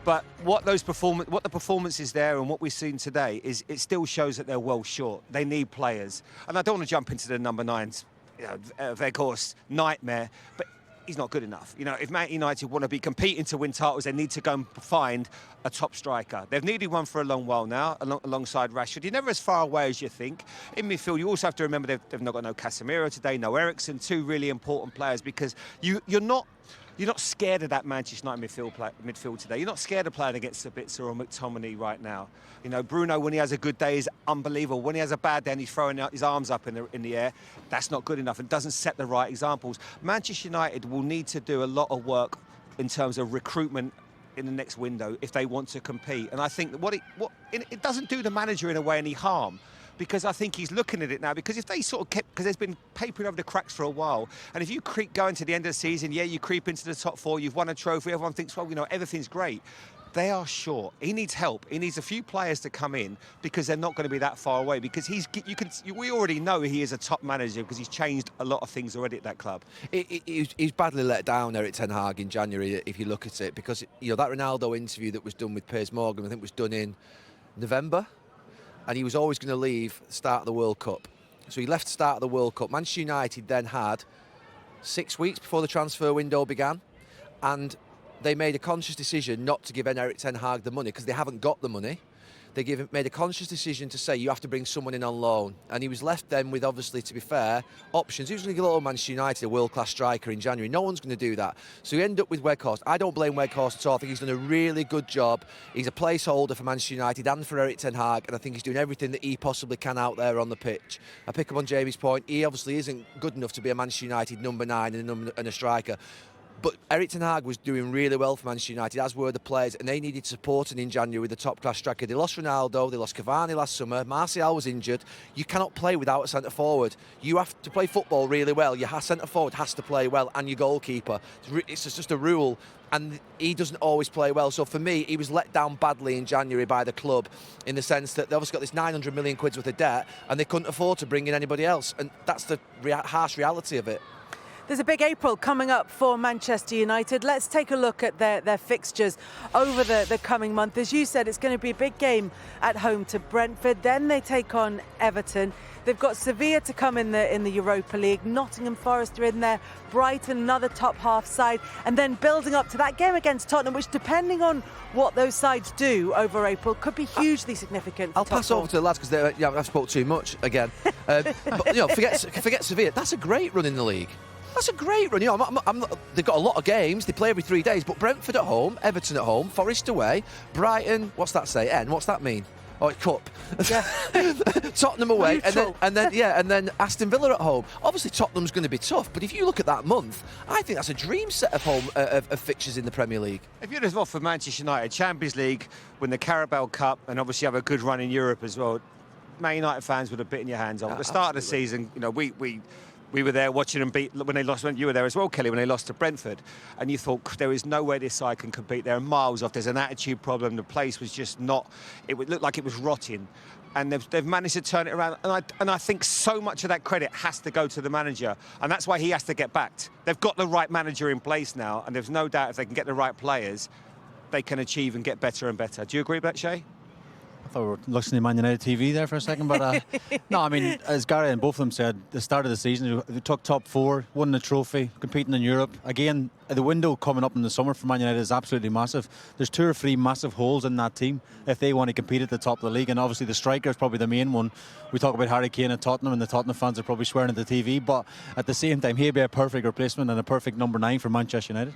But what the performance is there and what we've seen today is it still shows that they're well short. They need players. And I don't want to jump into the number 9's, Weghorst nightmare, but he's not good enough. If Man United want to be competing to win titles, they need to go and find a top striker. They've needed one for a long while now, alongside Rashford. You're never as far away as you think. In midfield, you also have to remember they've not got no Casemiro today, no Eriksen, two really important players, because you're not scared of that Manchester United midfield today. You're not scared of playing against Sabitzer or McTominay right now. Bruno, when he has a good day, is unbelievable. When he has a bad day and he's throwing his arms up in the air, that's not good enough and doesn't set the right examples. Manchester United will need to do a lot of work in terms of recruitment in the next window if they want to compete. And I think that it doesn't do the manager in a way any harm, because I think he's looking at it now, because if they sort of kept, because there's been papering over the cracks for a while, and if you creep going to the end of the season, you creep into the top 4, you've won a trophy, everyone thinks, well, everything's great. They are short. He needs help. He needs a few players to come in, because they're not going to be that far away, because we already know he is a top manager, because he's changed a lot of things already at that club. He's badly let down, Erik ten Hag, in January, if you look at it, because that Ronaldo interview that was done with Piers Morgan, I think was done in November, and he was always going to leave the start of the World Cup. So he left the start of the World Cup. Manchester United then had 6 weeks before the transfer window began, and they made a conscious decision not to give Erik ten Hag the money, because they haven't got the money. They made a conscious decision to say you have to bring someone in on loan, and he was left then with, obviously, to be fair, options. He was going to give Manchester United a world-class striker in January. No one's going to do that. So you end up with Weghorst. I don't blame Weghorst at all. I think he's done a really good job. He's a placeholder for Manchester United and for Erik ten Hag, and I think he's doing everything that he possibly can out there on the pitch. I pick up on Jamie's point. He obviously isn't good enough to be a Manchester United number 9 and a striker. But Erik ten Hag was doing really well for Manchester United, as were the players, and they needed supporting in January with a top-class striker. They lost Ronaldo, they lost Cavani last summer, Martial was injured. You cannot play without a centre-forward. You have to play football really well. Your centre-forward has to play well, and your goalkeeper. It's just a rule, and he doesn't always play well. So for me, he was let down badly in January by the club, in the sense that they obviously got this 900 million quid worth of debt, and they couldn't afford to bring in anybody else, and that's the harsh reality of it. There's a big April coming up for Manchester United. Let's take a look at their fixtures over the coming month. As you said, it's going to be a big game at home to Brentford. Then they take on Everton. They've got Sevilla to come in the Europa League. Nottingham Forest are in there. Brighton, another top half side. And then building up to that game against Tottenham, which, depending on what those sides do over April, could be hugely significant. I'll pass over to the lads, because I've spoke too much again. But forget Sevilla. That's a great run in the league. That's a great run. They've got a lot of games. They play every 3 days. But Brentford at home, Everton at home, Forest away, Brighton. What's that say? What's that mean? Oh, it's cup. Yeah. Tottenham away, and then Aston Villa at home. Obviously, Tottenham's going to be tough. But if you look at that month, I think that's a dream set of of fixtures in the Premier League. If you'd have offered Manchester United Champions League, win the Carabao Cup, and obviously have a good run in Europe as well, Man United fans would have bitten your hands off. At the start of the season, we were there watching them beat when they lost. You were there as well, Kelly, when they lost to Brentford, and you thought there is no way this side can compete. They're miles off. There's an attitude problem. The place was just not. It would look like it was rotting, and they've managed to turn it around. And I think so much of that credit has to go to the manager, and that's why he has to get backed. They've got the right manager in place now, and there's no doubt if they can get the right players, they can achieve and get better and better. Do you agree with that, Shay? I thought we were listening to Man United TV there for a second, but no, I mean, as Gary and both of them said, the start of the season, they took top 4, won the trophy, competing in Europe. Again, the window coming up in the summer for Man United is absolutely massive. There's 2 or 3 massive holes in that team if they want to compete at the top of the league, and obviously the striker is probably the main one. We talk about Harry Kane at Tottenham, and the Tottenham fans are probably swearing at the TV, but at the same time, he'd be a perfect replacement and a perfect number 9 for Manchester United.